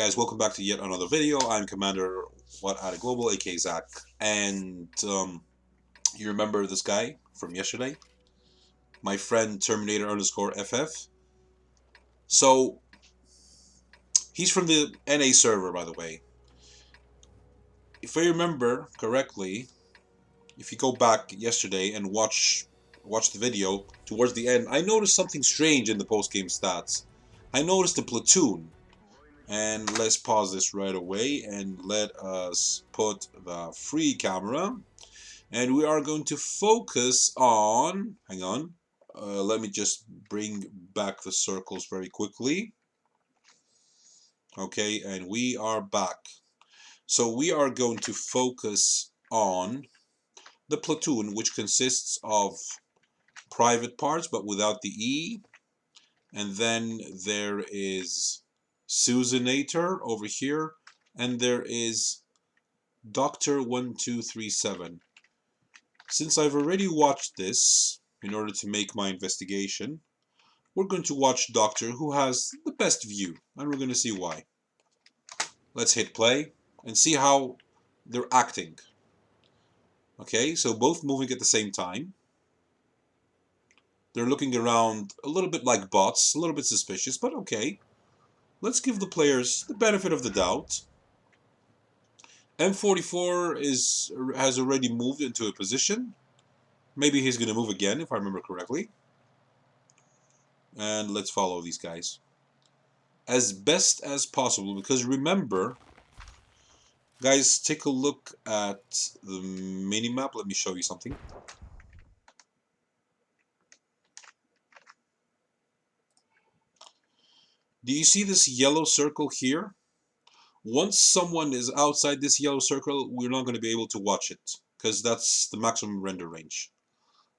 guys, welcome back to yet another video. I'm Commander WoT Global, aka Zach, and you remember this guy from yesterday? My friend Terminator_FF. So, he's from the NA server, by the way. If I remember correctly, if you go back yesterday and watch the video, towards the end, I noticed something strange in the post-game stats. I noticed the platoon. And let's pause this right away and let us put the free camera. And we are going to focus on, hang on, let me just bring back the circles very quickly. Okay, and we are back. So we are going to focus on the platoon, which consists of private parts but without the E. And then there is Susanator over here, and there is Dr. 1237. Since I've already watched this, in order to make my investigation, we're going to watch Doctor, who has the best view, and we're going to see why. Let's hit play and see how they're acting. Okay, so both moving at the same time. They're looking around a little bit like bots, a little bit suspicious, but okay. Let's give the players the benefit of the doubt. M44 has already moved into a position. Maybe he's going to move again, if I remember correctly. And let's follow these guys as best as possible, because remember, guys, take a look at the minimap. Let me show you something. Do you see this yellow circle here? Once someone is outside this yellow circle, we're not going to be able to watch it, because that's the maximum render range.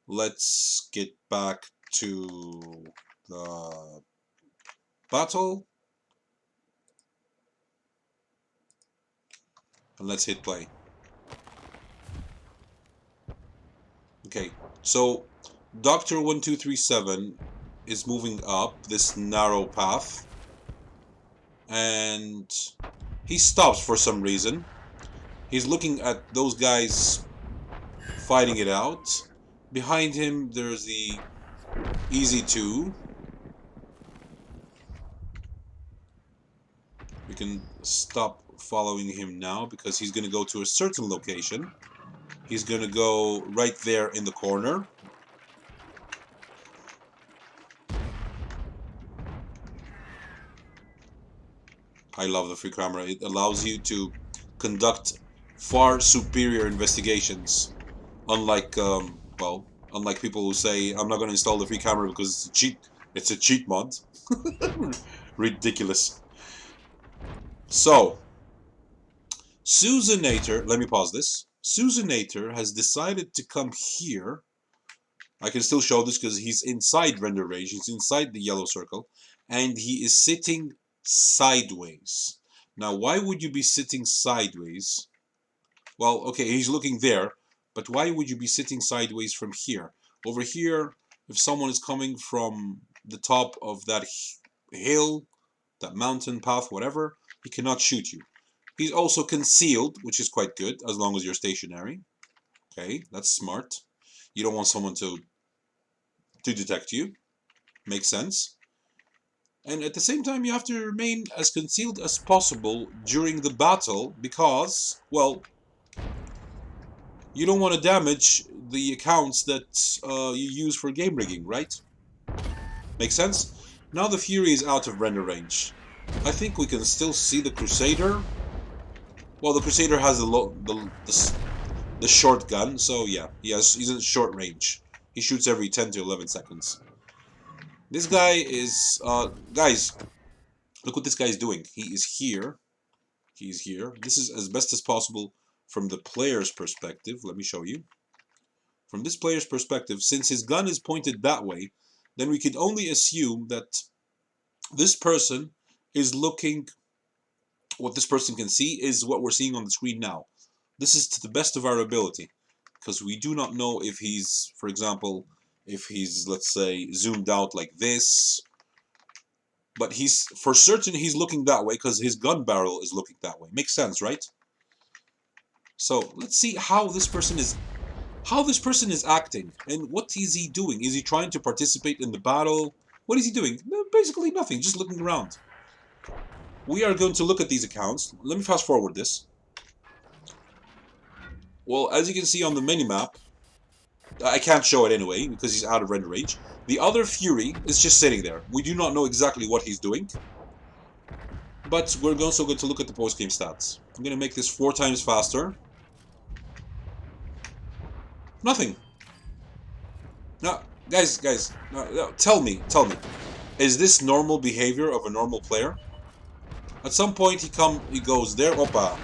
Let's get back to the battle. And let's hit play. Okay, so Dr. 1237 is moving up this narrow path. And he stops for some reason. He's looking at those guys fighting it out. Behind him, there's the Easy 2. We can stop following him now because he's going to go to a certain location. He's going to go right there in the corner. I love the free camera. It allows you to conduct far superior investigations. Unlike, unlike people who say, I'm not going to install the free camera because it's a cheat mod. Ridiculous. So, Susanator, let me pause this. Susanator has decided to come here. I can still show this because he's inside render range. He's inside the yellow circle. And he is sitting sideways. Now, why would you be sitting sideways? Well, okay, he's looking there. But why would you be sitting sideways from here? Over here, if someone is coming from the top of that hill, that mountain path, whatever, he cannot shoot you. He's also concealed, which is quite good, as long as you're stationary. Okay, that's smart. You don't want someone to detect you. Makes sense. And at the same time, you have to remain as concealed as possible during the battle because, well, you don't want to damage the accounts that you use for game rigging, right? Makes sense? Now the Fury is out of render range. I think we can still see the Crusader. Well, the Crusader has the short gun, so yeah, he's in short range. He shoots every 10 to 11 seconds. This guy is, guys, look what this guy is doing. He is here. He's here. This is as best as possible from the player's perspective. Let me show you. From this player's perspective, since his gun is pointed that way, then we can only assume that this person is looking, what this person can see is what we're seeing on the screen now. This is to the best of our ability, because we do not know if he's, for example, if he's, let's say, zoomed out like this, But for certain he's looking that way because his gun barrel is looking that way. Makes sense, right? So let's see how this person is acting and what is he doing. Is he trying to participate in the battle? What is he doing? No, basically nothing, just looking around. We are going to look at these accounts. Let me fast forward this. Well, as you can see on the minimap, I can't show it anyway because he's out of render range. The other Fury is just sitting there. We do not know exactly what he's doing. But we're also going to look at the post-game stats. I'm going to make this 4 times faster. Nothing. No, guys, no, tell me. Is this normal behavior of a normal player? At some point he goes there, opa.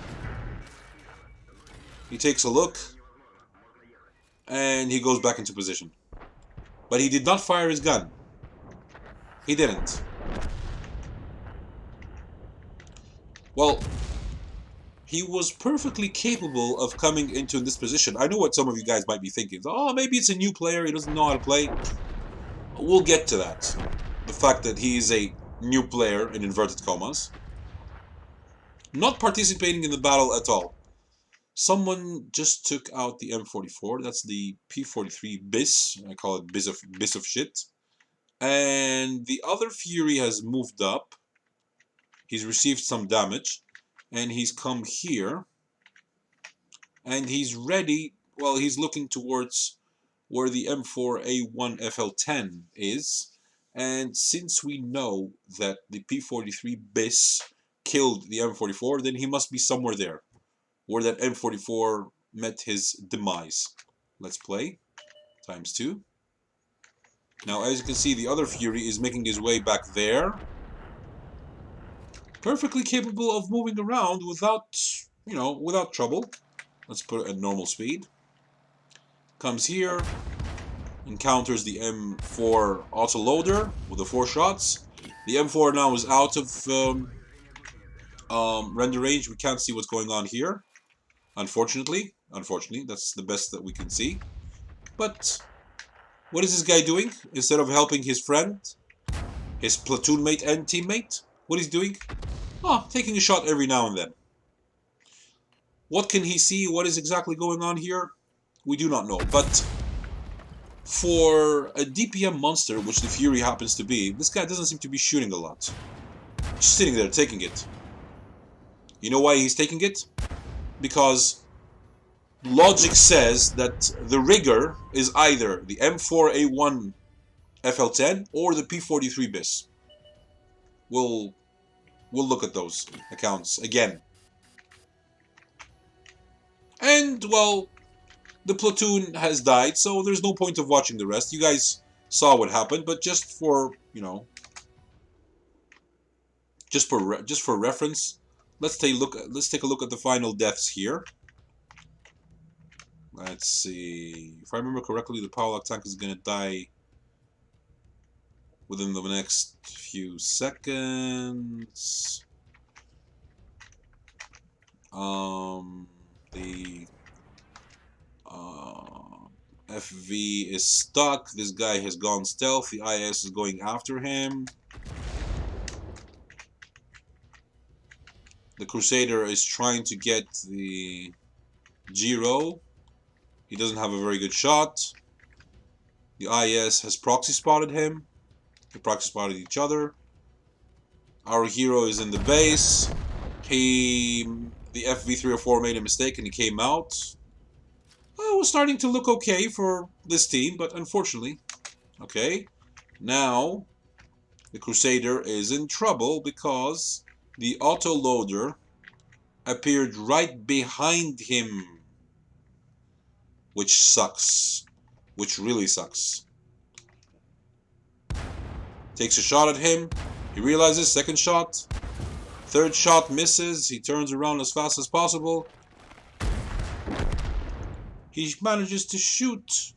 He takes a look. And he goes back into position. But he did not fire his gun. He didn't. Well, he was perfectly capable of coming into this position. I know what some of you guys might be thinking. Oh, maybe it's a new player, he doesn't know how to play. We'll get to that. The fact that he is a new player, in inverted commas. Not participating in the battle at all. Someone just took out the M44. That's the P43 BIS. I call it BIS of shit. And the other Fury has moved up. He's received some damage. And he's come here. And he's ready. Well, he's looking towards where the M4A1 FL10 is. And since we know that the P43 BIS killed the M44, then he must be somewhere there, where that M44 met his demise. Let's play. ×2. Now, as you can see, the other Fury is making his way back there. Perfectly capable of moving around without, without trouble. Let's put it at normal speed. Comes here. Encounters the M4 autoloader with the 4 shots. The M4 now is out of render range. We can't see what's going on here. Unfortunately, that's the best that we can see. But what is this guy doing? Instead of helping his friend, his platoon mate and teammate, what he's doing? Taking a shot every now and then. What can he see? What is exactly going on here? We do not know. But for a DPM monster, which the Fury happens to be, this guy doesn't seem to be shooting a lot. Just sitting there, taking it. You know why he's taking it? Because logic says that the rigger is either the M4A1 FL10 or the P43 BIS. We'll look at those accounts again. And, well, the platoon has died, so there's no point of watching the rest. You guys saw what happened, but just for, just for reference, let's take a look at the final deaths here. Let's see. If I remember correctly, the Powerlock tank is going to die within the next few seconds. The FV is stuck. This guy has gone stealth. The IS is going after him. The Crusader is trying to get the Giro. He doesn't have a very good shot. The IS has proxy spotted him. They proxy spotted each other. Our hero is in the base. The FV304 made a mistake and he came out. It was starting to look okay for this team, but unfortunately. Okay. Now, the Crusader is in trouble because the autoloader appeared right behind him. Which sucks. Which really sucks. Takes a shot at him. He realizes, second shot. Third shot misses. He turns around as fast as possible. He manages to shoot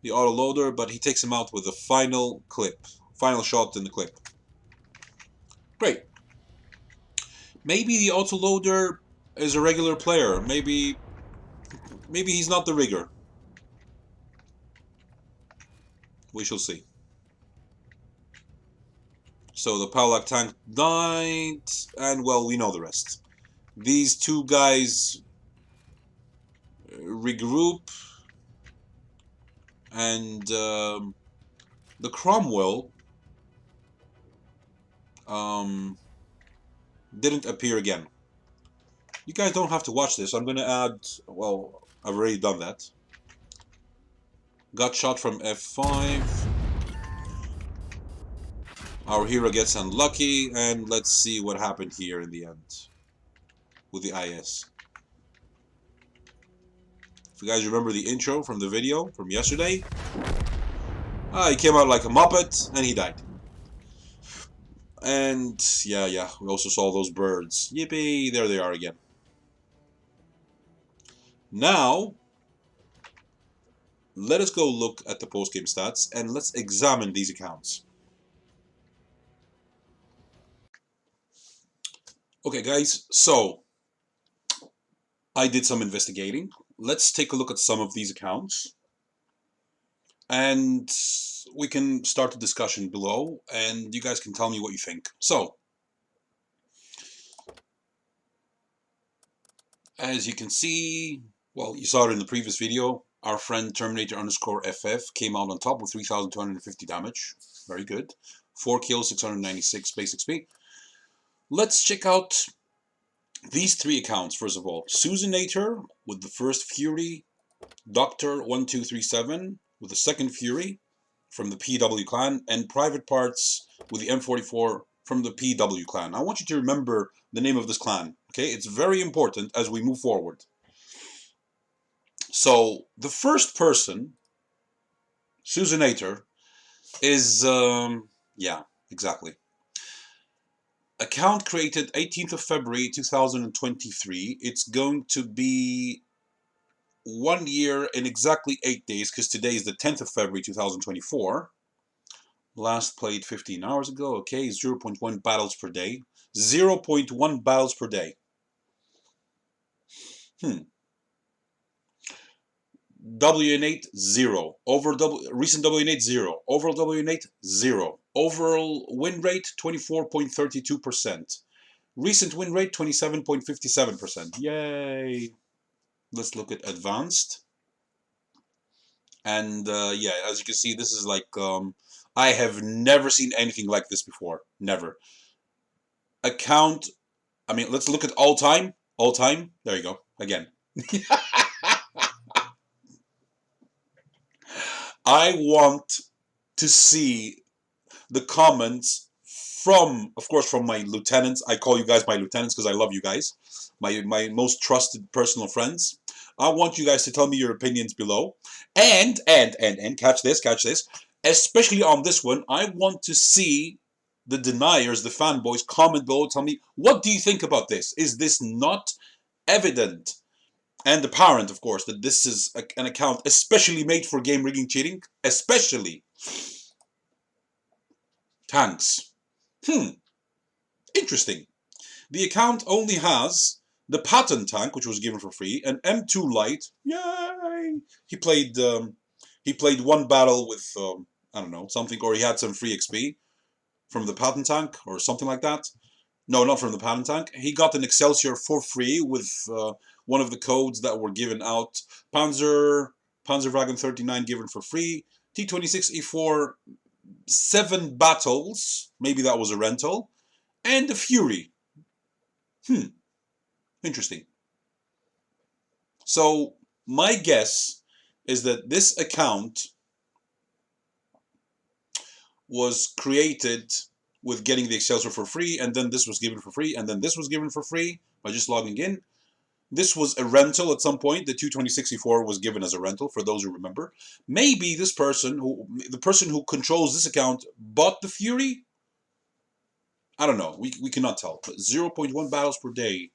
the autoloader, but he takes him out with a final clip. Final shot in the clip. Great. Maybe the autoloader is a regular player. Maybe he's not the rigger. We shall see. So the Palak tank died, and well, we know the rest. These two guys regroup, and the Cromwell didn't appear again. You guys don't have to watch this. I'm gonna add, well, I've already done that. Got shot from F5. Our hero gets unlucky, and let's see what happened here in the end with the IS. If you guys remember the intro from the video from yesterday, he came out like a Muppet, and he died. And yeah, we also saw those birds. Yippee, there they are again. Now, let us go look at the post-game stats, and let's examine these accounts. Okay, guys, so I did some investigating. Let's take a look at some of these accounts, and we can start the discussion below, and you guys can tell me what you think. So, as you can see, well, you saw it in the previous video, our friend Terminator_FF came out on top with 3,250 damage. Very good. 4 kills, 696 base XP. Let's check out these three accounts, first of all. Susanator with the first Fury, Doctor1237 with the second Fury from the PW clan, and privatparts with the M44 from the PW clan. I want you to remember the name of this clan, okay? It's very important as we move forward. So, the first person, Susanator, is, yeah, exactly. Account created 18th of February 2023. It's going to be 1 year in exactly 8 days, because today is the 10th of February 2024. Last played 15 hours ago. Okay, 0.1 battles per day. 0.1 battles per day. WN8 0. Recent WN8 0. Overall WN8 0. Overall win rate 24.32%. Recent win rate 27.57%. Yay! Let's look at advanced. And yeah, as you can see, this is like I have never seen anything like this before. Never. Account. I mean, let's look at all time. All time. There you go. Again. I want to see the comments from, of course, from my lieutenants. I call you guys my lieutenants because I love you guys. My most trusted personal friends. I want you guys to tell me your opinions below. And catch this. Especially on this one, I want to see the deniers, the fanboys, comment below. Tell me, what do you think about this? Is this not evident and apparent, of course, that this is an account especially made for game rigging cheating? Especially tanks. Interesting. The account only has the PLATOON tank, which was given for free, an M2 light. Yay! He played one battle with I don't know, something, or he had some free XP from the PLATOON tank or something like that. No, not from the PLATOON tank. He got an Excelsior for free with one of the codes that were given out. Panzerwagen 39 given for free. T26E4 7 battles. Maybe that was a rental. And the Fury. Interesting. So my guess is that this account was created with getting the Excelsior for free, and then this was given for free, and then this was given for free by just logging in. This was a rental at some point. The 22064 was given as a rental, for those who remember. Maybe this person, the person who controls this account, bought the Fury? I don't know. We cannot tell. But 0.1 battles per day.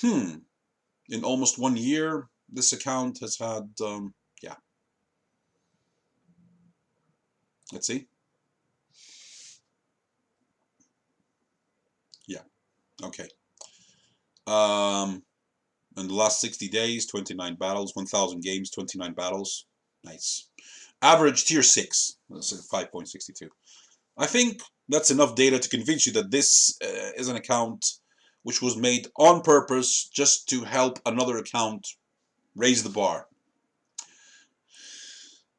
In almost 1 year, this account has had, yeah. Let's see. Yeah. Okay. In the last 60 days, 29 battles, 1,000 games, 29 battles. Nice. Average tier 6. That's 5.62. I think that's enough data to convince you that this is an account which was made on purpose just to help another account raise the bar.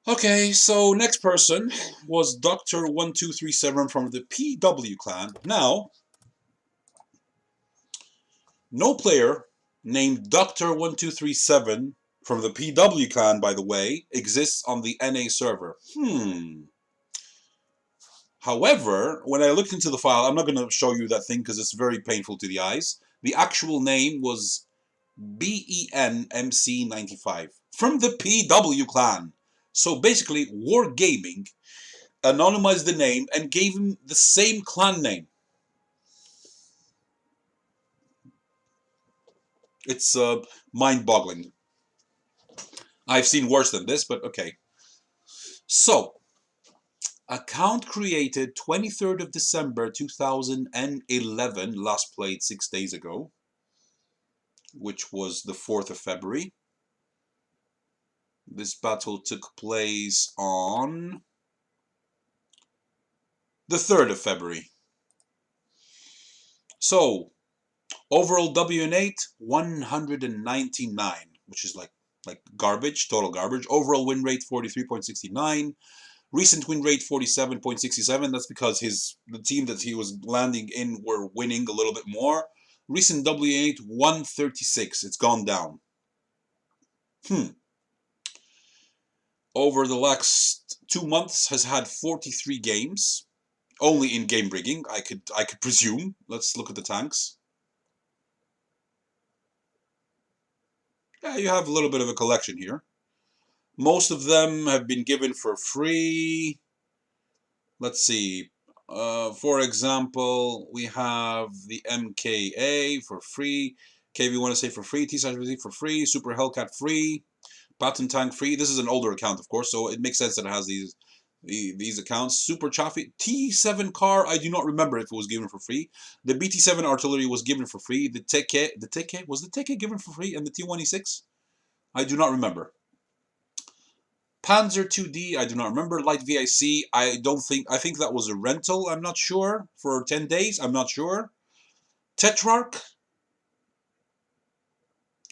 Okay, so next person was Dr.1237 from the PW clan. Now, no player named Dr.1237 from the PW clan, by the way, exists on the NA server. However, when I looked into the file, I'm not going to show you that thing because it's very painful to the eyes. The actual name was BENMC95 from the PW clan. So basically, WarGaming anonymized the name and gave him the same clan name. It's mind-boggling. I've seen worse than this, but okay. So, account created 23rd of December 2011, last played 6 days ago, which was the 4th of February. This battle took place on the 3rd of February. So, overall WN8, 199, which is like garbage, total garbage. Overall win rate, 43.69. Recent win rate, 47.67. That's because the team that he was landing in were winning a little bit more. Recent WN8, 136. It's gone down. Over the last 2 months, has had 43 games. Only in game rigging, I could presume. Let's look at the tanks. Yeah, you have a little bit of a collection here. Most of them have been given for free. Let's see. For example, we have the MKA for free. KV want to say for free. T-Sash for free. Super Hellcat free. PLATOON Tank free. This is an older account, of course, so it makes sense that it has these accounts. Super Chaffee. T7 car, I do not remember if it was given for free. The BT7 artillery was given for free. The Teke, was the Teke given for free? And the T1E6? I do not remember. Panzer 2D, I do not remember. Light VIC, I think that was a rental, I'm not sure. For 10 days, I'm not sure. Tetrarch.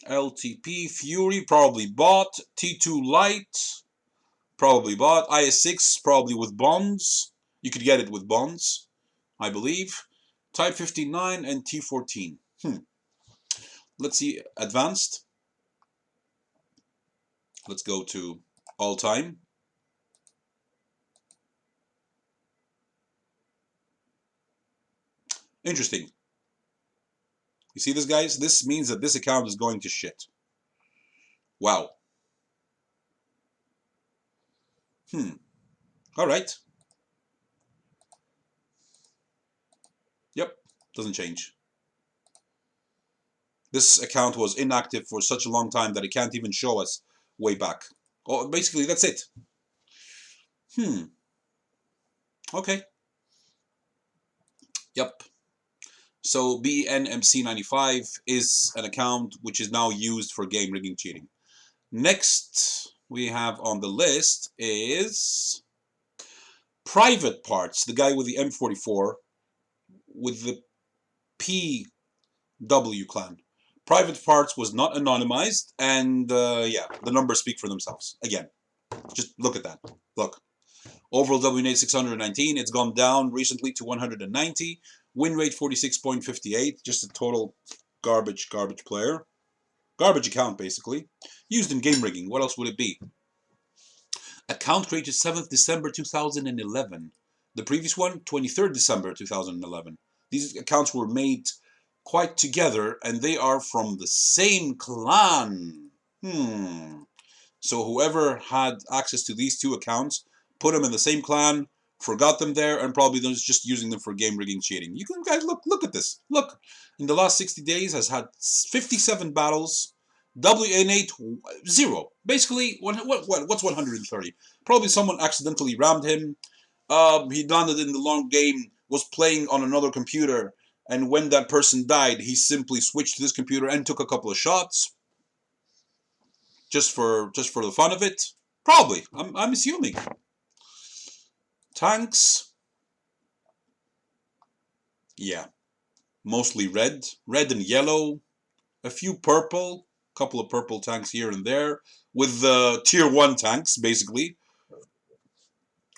LTP, Fury, probably bought. T2 Light, probably bought. IS-6, probably with bonds. You could get it with bonds, I believe. Type 59 and T14. Let's see, advanced. Let's go to all time. Interesting. You see this, guys? This means that this account is going to shit. Wow. Alright. Yep, doesn't change. This account was inactive for such a long time that it can't even show us way back. Oh, basically, that's it. Okay. Yep. So BNMC95 is an account which is now used for game rigging cheating. Next we have on the list is privatparts, the guy with the M44 with the PW clan. Privatparts was not anonymized, and yeah, the numbers speak for themselves. Again, just look at that. Look. Overall WN8 619, it's gone down recently to 190. Win rate 46.58, just a total garbage player. Garbage account, basically. Used in game rigging, what else would it be? Account created 7th December 2011. The previous one, 23rd December 2011. These accounts were made quite together, and they are from the same clan. So whoever had access to these two accounts put them in the same clan, forgot them there, and probably was just using them for game rigging cheating. You can, guys, look at this. Look, in the last 60 days has had 57 battles, WN8 0. Basically, what's 130? Probably someone accidentally rammed him. He landed in the long game, was playing on another computer, and when that person died, he simply switched to this computer and took a couple of shots, just for the fun of it. Probably, I'm assuming. Tanks. Yeah, mostly red, red and yellow, a few purple, couple of purple tanks here and there, with the tier 1 tanks, basically,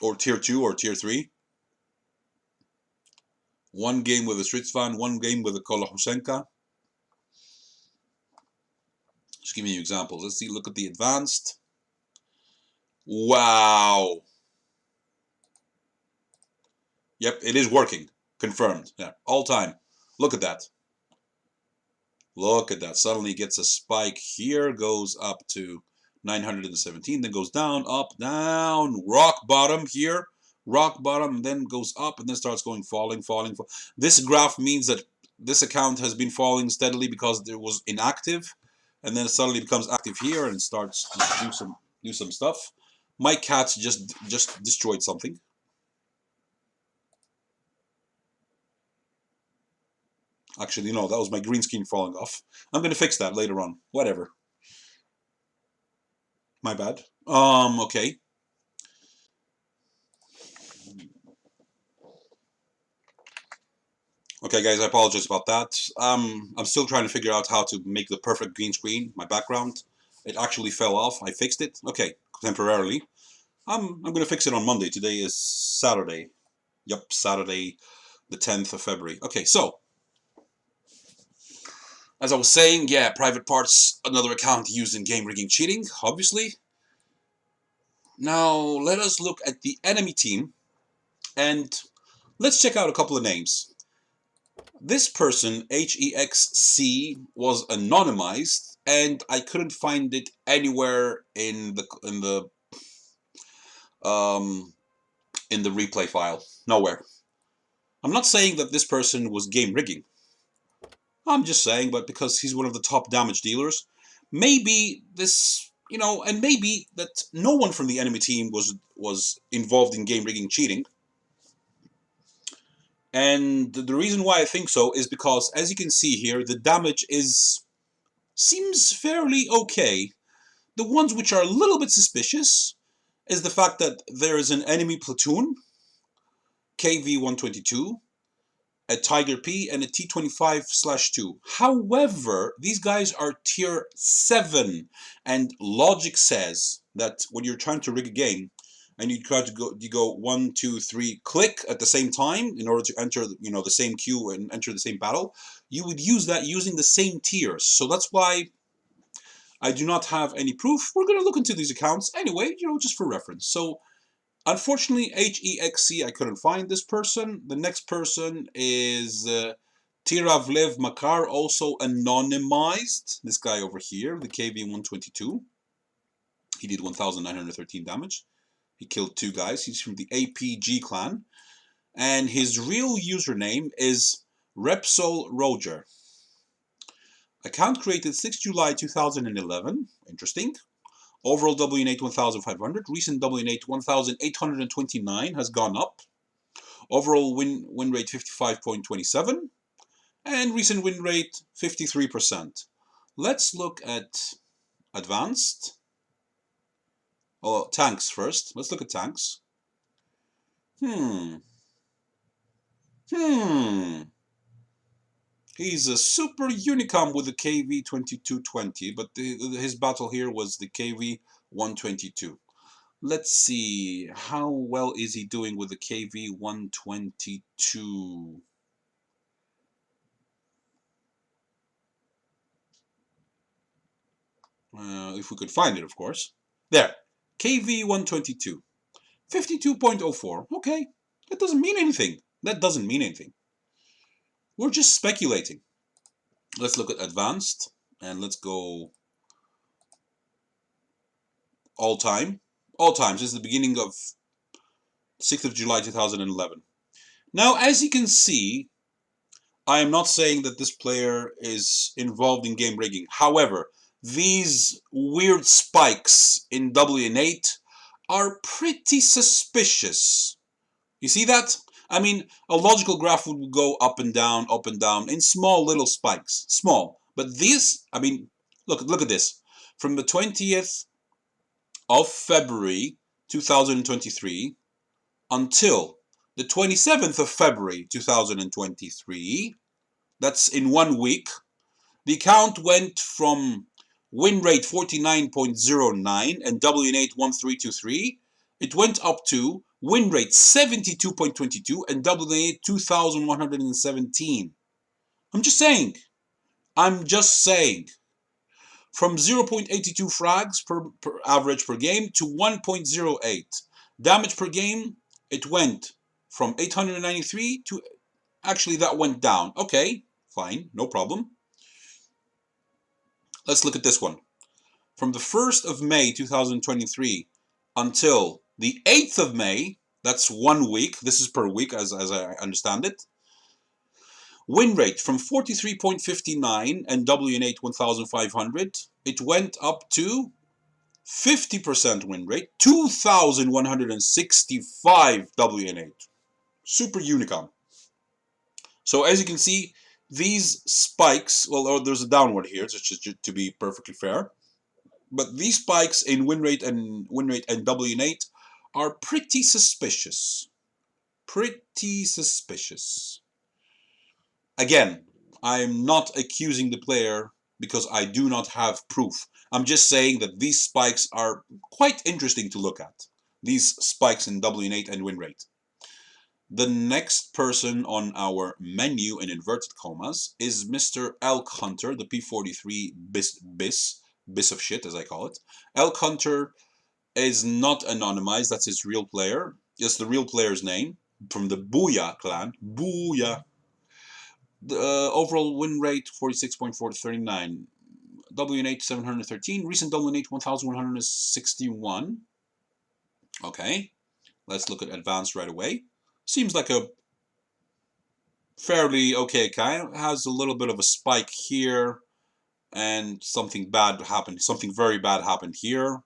or tier 2 or tier 3. One game with a Stritzvan, one game with a Kolohusenka. Just giving you examples. Let's see, look at the advanced. Wow. Yep, it is working. Confirmed. Yeah, all time. Look at that. Look at that. Suddenly gets a spike here, goes up to 917, then goes down, up, down, rock bottom here, rock bottom, then goes up, and then starts going falling. This graph means that this account has been falling steadily because it was inactive, and then it suddenly becomes active here and starts to do some stuff. My cat just destroyed something. Actually, no, that was my green screen falling off. I'm going to fix that later on. Whatever. My bad. Okay. Okay, guys, I apologize about that. I'm still trying to figure out how to make the perfect green screen, my background. It actually fell off. I fixed it. Okay, temporarily. I'm going to fix it on Monday. Today is Saturday. Yep, Saturday, the 10th of February. Okay, so as I was saying, yeah, private parts, another account used in game rigging cheating, obviously. Now, let us look at the enemy team, and let's check out a couple of names. This person, HEXC, was anonymized, and I couldn't find it anywhere in the replay file. Nowhere. I'm not saying that this person was game rigging. I'm just saying, but because he's one of the top damage dealers, maybe this, you know, and maybe that no one from the enemy team was involved in game rigging cheating. And the reason why I think so is because, as you can see here, the damage seems fairly okay. The ones which are a little bit suspicious is the fact that there is an enemy platoon, KV-122, a Tiger P, and a T-25/2. However, these guys are tier 7, and logic says that when you're trying to rig a game, and you go 1, 2, 3, click at the same time in order to enter, you know, the same queue and enter the same battle, you would use that using the same tiers. So that's why I do not have any proof. We're going to look into these accounts anyway, you know, just for reference. So unfortunately, HEXC, I couldn't find this person. The next person is Tiravlev Makar, also anonymized. This guy over here, the KV-122. He did 1,913 damage. He killed 2 guys. He's from the APG clan. And his real username is Repsol Roger. Account created 6 July 2011. Interesting. Overall WN8 1500. Recent WN8 1829 has gone up. Overall win rate 55.27. And recent win rate 53%. Let's look at advanced. Oh, tanks first. Let's look at tanks. He's a super unicom with the KV-2220, but his battle here was the KV-122. Let's see, how well is he doing with the KV-122? If we could find it, of course. There, KV-122. 52.04. Okay, that doesn't mean anything. That doesn't mean anything. We're just speculating. Let's look at advanced, and let's go all time. All time, since the beginning of 6th of July 2011. Now, as you can see, I am not saying that this player is involved in game rigging. However, these weird spikes in WN8 are pretty suspicious. You see that? I mean, a logical graph would go up and down in small little spikes. Small. But these, I mean, look at this. From the 20th of February 2023 until the 27th of February 2023, that's in 1 week, the account went from win rate 49.09 and WN8 1323. It went up to win rate 72.22 and WN8 2117. I'm just saying. From 0.82 frags per average per game to 1.08. Damage per game, it went from 893 to, actually that went down. Okay, fine, no problem. Let's look at this one. From the 1st of May 2023 until the 8th of May, that's 1 week, this is per week as I understand it, win rate from 43.59 and WN8 1500, it went up to 50% win rate, 2165 WN8. Super Unicom. So as you can see, these spikes, well, there's a downward here, just to be perfectly fair, but these spikes in win rate and WN8 are pretty suspicious. Pretty suspicious. Again, I'm not accusing the player because I do not have proof. I'm just saying that these spikes are quite interesting to look at. These spikes in WN8 and win rate. The next person on our menu in inverted commas is Mr. Elk Hunter, the P43 bis of shit, as I call it. Elk Hunter is not anonymized, that's his real player. It's the real player's name, from the Booyah clan. Booyah. The overall win rate 46.4 to 39. WN8 713. Recent WN8 1161. Okay, let's look at advanced right away. Seems like a fairly okay guy. Has a little bit of a spike here, and something bad happened. Something very bad happened here.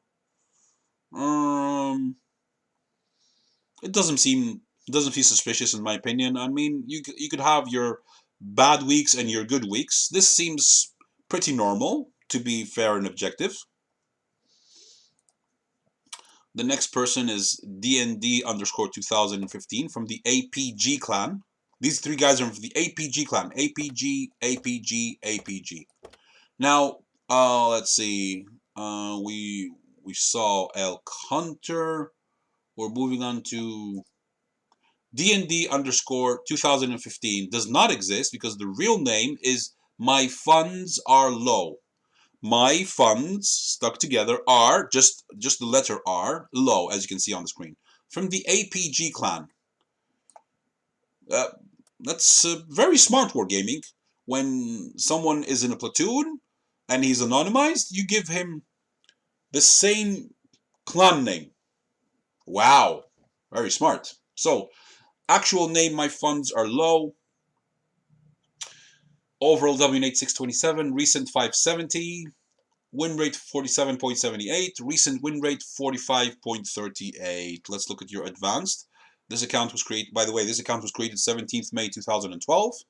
It doesn't seem suspicious in my opinion. I mean, you could have your bad weeks and your good weeks. This seems pretty normal, to be fair and objective. The next person is DND_2015 from the APG clan. These three guys are from the APG clan. APG, APG, APG. Now, let's see. We saw Elk Hunter. We're moving on to DND_2015. Does not exist because the real name is My Funds Are Low. My funds, stuck together, are, just the letter R, low, as you can see on the screen. From the APG clan. That's very smart, WarGaming. When someone is in a platoon and he's anonymized, you give him the same clan name. Wow, very smart. So, actual name, My Funds Are Low. Overall WN8 627, recent 570. Win rate 47.78, recent win rate 45.38. Let's look at your advanced. This account was created, by the way, this account was created 17th May 2012.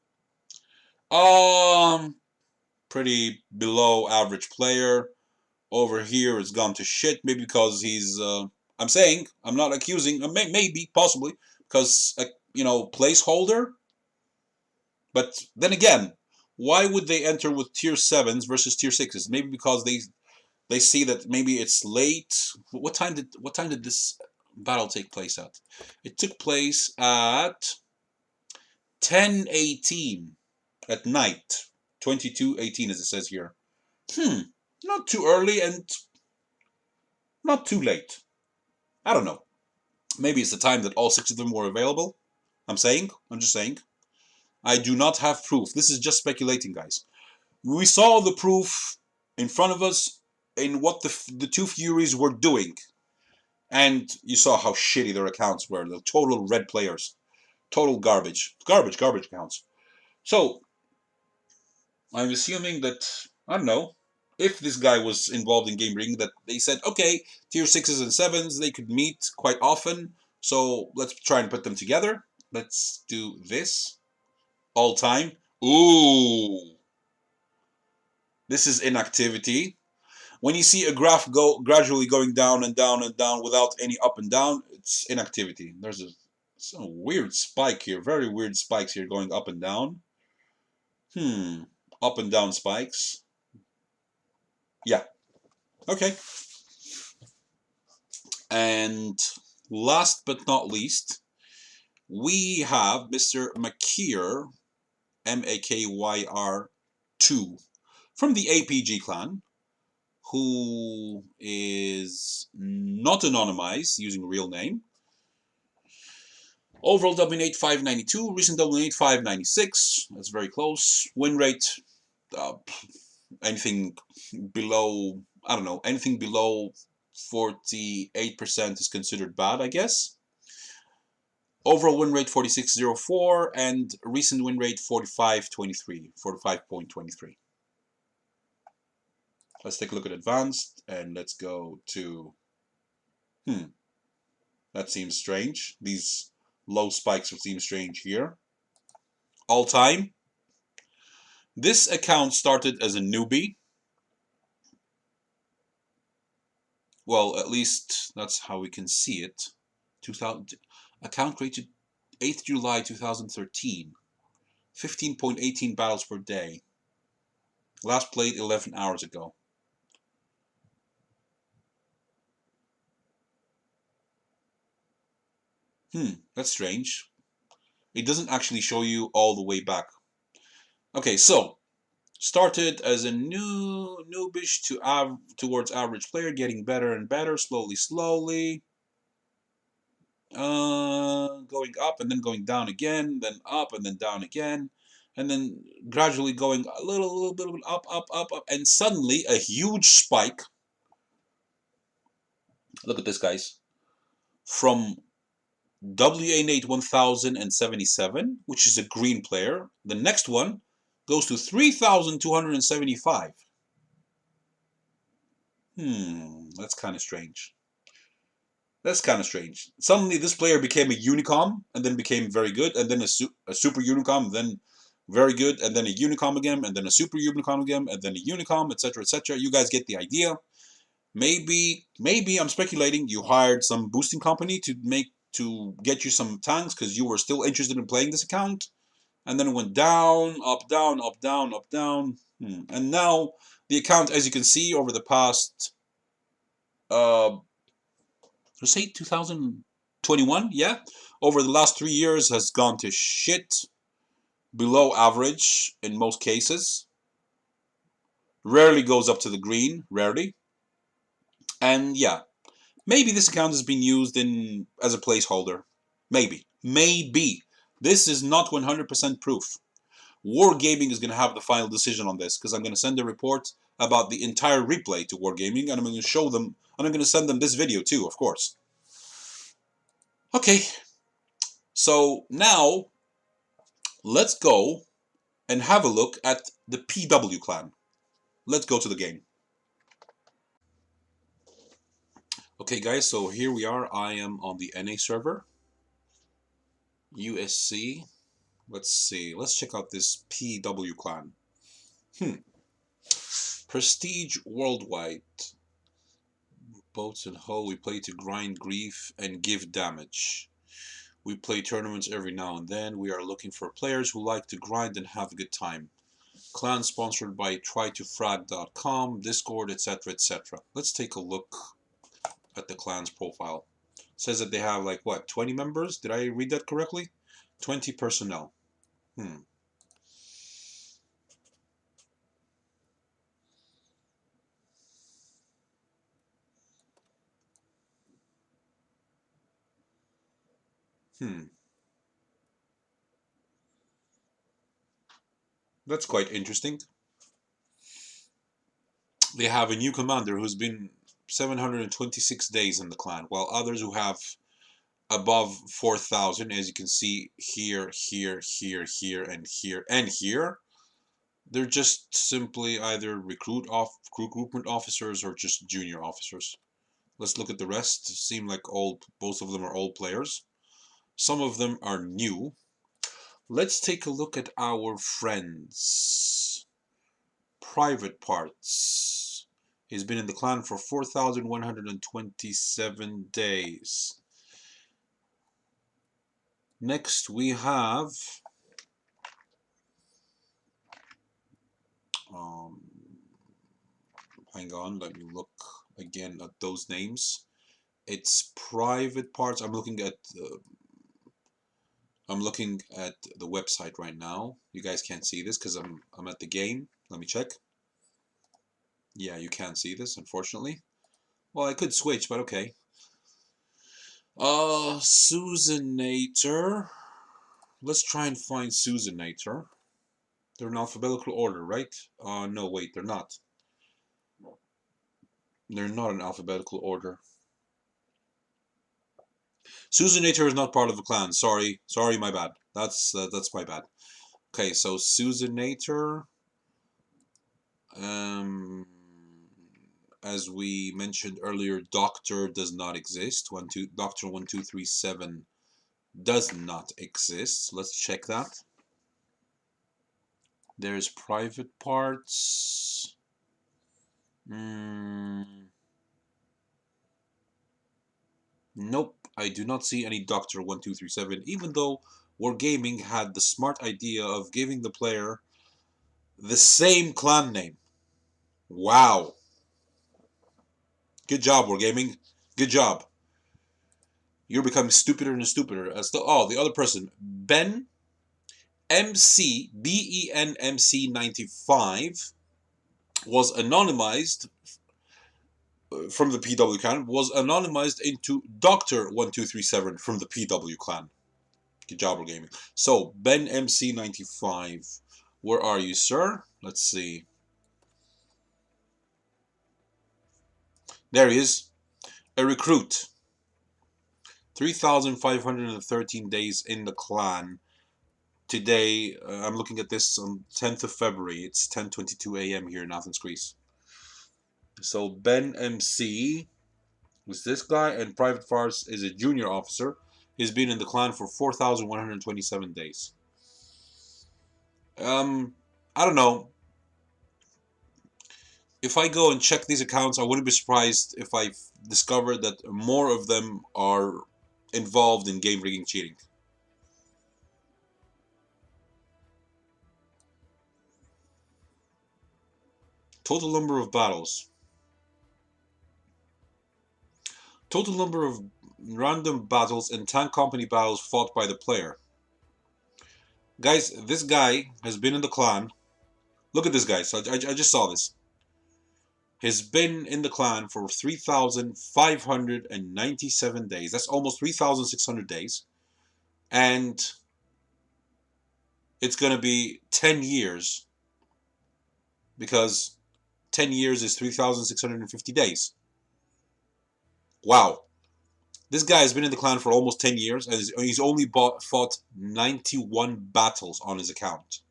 Pretty below average player. Over here it's gone to shit, maybe because he's, I'm saying, I'm not accusing, maybe, possibly, because, placeholder. But then again, why would they enter with tier 7s versus tier 6s? Maybe because they see that maybe it's late. What time did this battle take place at? It took place at 10:18 at night. 22:18 as it says here. Not too early and not too late. I don't know. Maybe it's the time that all 6 of them were available. I'm just saying. I do not have proof. This is just speculating, guys. We saw the proof in front of us in what the two Furies were doing. And you saw how shitty their accounts were. The total red players. Total garbage. Garbage accounts. So, I'm assuming that, I don't know, if this guy was involved in game rigging, that they said, okay, tier 6s and 7s, they could meet quite often. So, let's try and put them together. Let's do this. All time. Ooh. This is inactivity. When you see a graph gradually going down and down and down without any up and down, it's inactivity. There's a Some weird spike here. Very weird spikes here going up and down. Up and down spikes. Yeah. Okay. And last but not least, we have Mr. Makyr, Makyr 2, from the APG clan, who is not anonymized using a real name. Overall dominate 592, recent dominate 596. That's very close. Win rate, anything below, I don't know, anything below 48% is considered bad, I guess. Overall win rate 46.04 and recent win rate 45.23. Let's take a look at advanced and let's go to, that seems strange. These low spikes would seem strange here. All time. This account started as a newbie. Well, at least that's how we can see it. 2000 account created 8th July 2013. 15.18 battles per day. Last played 11 hours ago. That's strange. It doesn't actually show you all the way back. Okay, so started as a noobish towards average player, getting better and better, slowly. Going up and then going down again, then up and then down again, and then gradually going a little bit up, and suddenly a huge spike. Look at this, guys. From WA-Nate 1077, which is a green player, the next one goes to 3,275. That's kind of strange. Suddenly, this player became a Unicom, and then became very good, and then a super Unicom, then very good, and then a Unicom again, and then a super Unicom again, and then a Unicom, etc., etc. You guys get the idea. Maybe I'm speculating. You hired some boosting company to get you some tanks because you were still interested in playing this account, and then it went down, up, down, up, down, up, down, and now the account, as you can see, over the past, let's say 2021, yeah, over the last 3 years has gone to shit, below average in most cases. Rarely goes up to the green, rarely. And yeah, maybe this account has been used as a placeholder. Maybe. This is not 100% proof. WarGaming is going to have the final decision on this because I'm going to send a report about the entire replay to WarGaming, and I'm going to show them, and I'm going to send them this video too, of course. Okay, so now let's go and have a look at the PW clan. Let's go to the game. Okay guys, so here we are. I am on the NA server. USC. Let's see. Let's check out this PW clan. Prestige worldwide. Boats and hull. We play to grind grief and give damage. We play tournaments every now and then. We are looking for players who like to grind and have a good time. Clan sponsored by trytofrag.com, Discord, etc., etc. Let's take a look at the clan's profile. It says that they have like what, 20 members? Did I read that correctly? 20 personnel. That's quite interesting. They have a new commander who's been 726 days in the clan, while others who have above 4,000, as you can see here, here, and here, they're just simply either recruitment officers or just junior officers. Let's look at the rest. Seem like both of them are old players. Some of them are new. Let's take a look at our friends. Privatparts. He's been in the clan for 4,127 days. Next we have hang on, let me look again at those names. It's private parts. I'm looking at the website right now. You guys can't see this because I'm at the game. Let me check. Yeah, you can't see this, unfortunately. Well, I could switch, but okay. Susanator. Let's try and find Susanator. They're in alphabetical order, right? No, wait, they're not. They're not in alphabetical order. Susanator is not part of the clan. Sorry, my bad. That's my bad. Okay, so Susanator. As we mentioned earlier, Doctor does not exist. Doctor 1237 does not exist. Let's check that. There's private parts. Nope, I do not see any Doctor 1237, even though WarGaming had the smart idea of giving the player the same clan name. Wow. Good job, WarGaming. Good job. You're becoming stupider and stupider. As the other person, Ben MC BENMC 95 was anonymized from the PW clan. Was anonymized into Doctor 1237 from the PW clan. Good job, WarGaming. So Ben MC 95, where are you, sir? Let's see. There he is, a recruit. 3,513 days in the clan. Today, I'm looking at this on 10th of February. It's 10:22 a.m. here in Athens, Greece. So Ben MC was this guy, and privatparts is a junior officer. He's been in the clan for 4,127 days. I don't know. If I go and check these accounts, I wouldn't be surprised if I discover that more of them are involved in game rigging cheating. Total number of battles. Total number of random battles and tank company battles fought by the player. Guys, this guy has been in the clan. Look at this guy. So I just saw this. Has been in the clan for 3,597 days. That's almost 3,600 days. And it's going to be 10 years. Because 10 years is 3,650 days. Wow. This guy has been in the clan for almost 10 years, and he's only fought 91 battles on his account.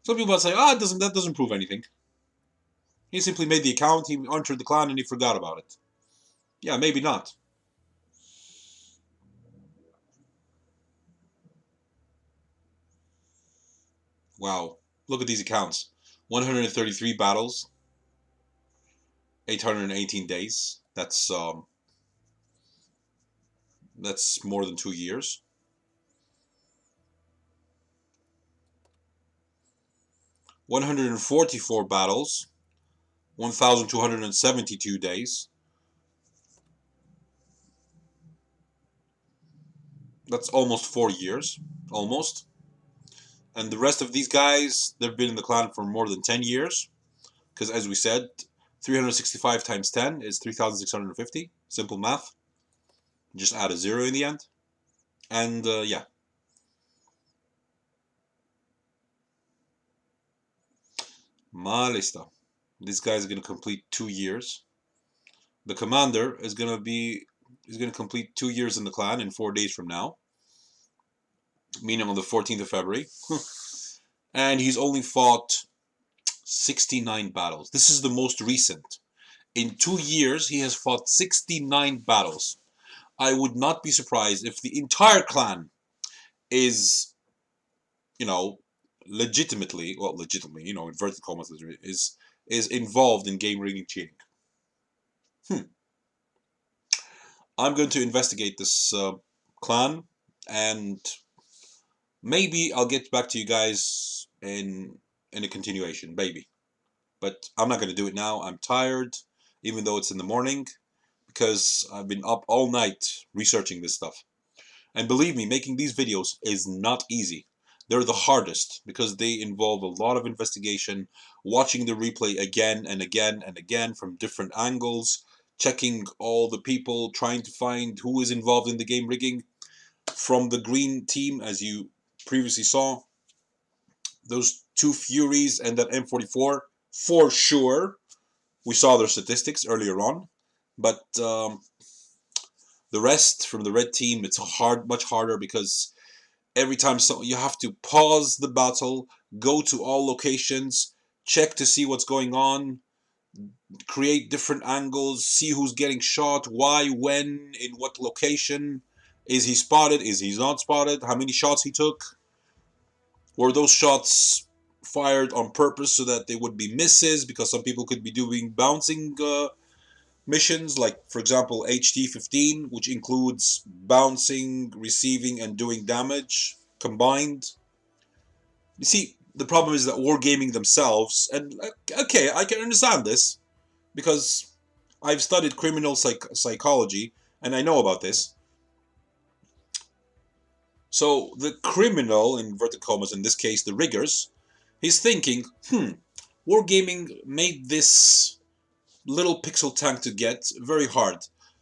Some people might say, that doesn't prove anything. He simply made the account, he entered the clan, and he forgot about it. Yeah, maybe not. Wow. Look at these accounts. 133 battles. 818 days. That's more than 2 years. 144 battles. 1,272 days. That's almost 4 years. Almost. And the rest of these guys, they've been in the clan for more than 10 years. Because as we said, 365 times 10 is 3,650. Simple math. Just add a 0 in the end. And yeah. Malista. This guy's going to complete 2 years. The commander is going to complete 2 years in the clan in 4 days from now. Meaning on the 14th of February. And he's only fought 69 battles. This is the most recent. In 2 years, he has fought 69 battles. I would not be surprised if the entire clan is, legitimately, inverted commas, is involved in game rigging cheating. I'm going to investigate this clan, and maybe I'll get back to you guys in a continuation, maybe. But I'm not going to do it now. I'm tired, even though it's in the morning, because I've been up all night researching this stuff. And believe me, making these videos is not easy. They're the hardest because they involve a lot of investigation, watching the replay again and again and again from different angles, checking all the people, trying to find who is involved in the game rigging. From the green team, as you previously saw, those two Furies and that M44, for sure. We saw their statistics earlier on, but the rest from the red team, it's much harder because every time you have to pause the battle, go to all locations, check to see what's going on, create different angles, see who's getting shot, why, when, in what location, is he spotted, is he not spotted, how many shots he took, were those shots fired on purpose so that they would be misses because some people could be doing bouncing missions, like for example HT-15, which includes bouncing, receiving, and doing damage combined. You see, the problem is that WarGaming themselves, and okay, I can understand this because I've studied criminal psychology and I know about this. So the criminal, in inverted commas, in this case the riggers, he's thinking, WarGaming made this little pixel tank to get very hard.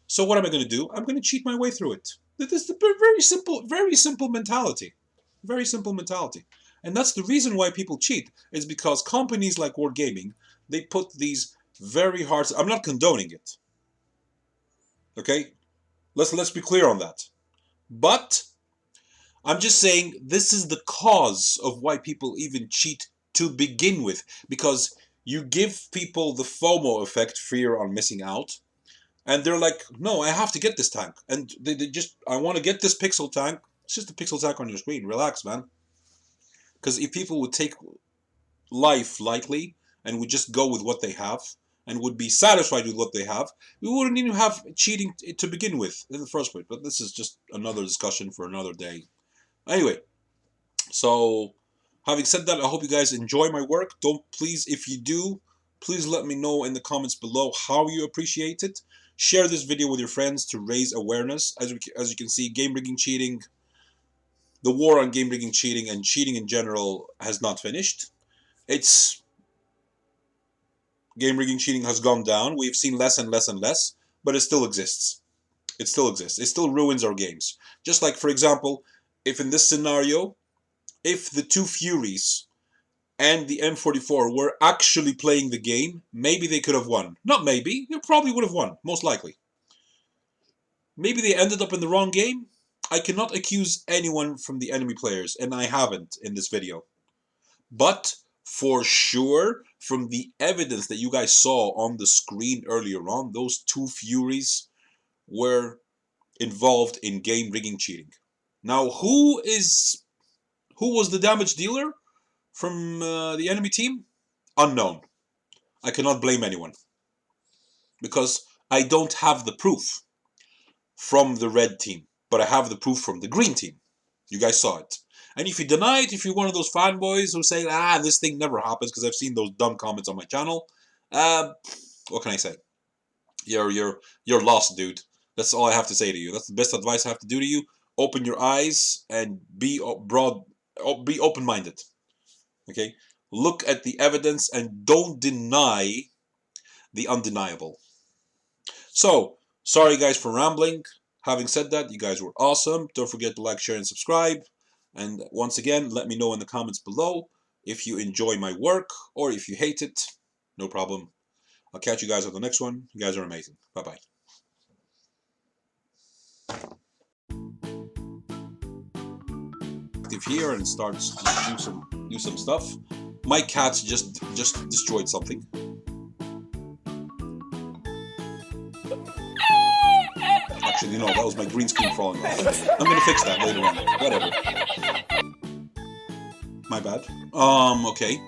So what am I going to do? I'm going to cheat my way through it. This is a very simple mentality. Very simple mentality. And that's the reason why people cheat, is because companies like WarGaming, they put these very hard... I'm not condoning it. Okay? Let's be clear on that. But I'm just saying this is the cause of why people even cheat to begin with. Because you give people the FOMO effect, fear on missing out, and they're like, no, I have to get this tank. And they just, I want to get this pixel tank. It's just a pixel tank on your screen. Relax, man. Because if people would take life lightly and would just go with what they have and would be satisfied with what they have, we wouldn't even have cheating to begin with in the first place. But this is just another discussion for another day. Anyway, so having said that, I hope you guys enjoy my work. Please, if you do, please let me know in the comments below how you appreciate it. Share this video with your friends to raise awareness. As you can see, game rigging cheating, the war on game rigging cheating and cheating in general has not finished. Game rigging cheating has gone down. We've seen less and less and less, but it still exists. It still exists. It still ruins our games. Just like, for example, if in this scenario, if the two Furies and the M44 were actually playing the game, maybe they could have won. Not maybe, they probably would have won, most likely. Maybe they ended up in the wrong game. I cannot accuse anyone from the enemy players, and I haven't in this video. But for sure, from the evidence that you guys saw on the screen earlier on, those two Furies were involved in game rigging cheating. Now, who was the damage dealer from the enemy team? Unknown. I cannot blame anyone because I don't have the proof from the red team, but I have the proof from the green team. You guys saw it. And if you deny it, if you're one of those fanboys who say, this thing never happens, because I've seen those dumb comments on my channel, what can I say? You're lost, dude. That's all I have to say to you. That's the best advice I have to do to you. Open your eyes and be open-minded. Okay? Look at the evidence and don't deny the undeniable. So, sorry guys for rambling. Having said that, you guys were awesome. Don't forget to like, share, and subscribe. And once again, let me know in the comments below if you enjoy my work or if you hate it. No problem. I'll catch you guys on the next one. You guys are amazing. Bye-bye. Here and starts to do some stuff. My cat just destroyed something. Actually, no, that was my green screen falling off. I'm gonna fix that later on. Whatever. My bad. Okay.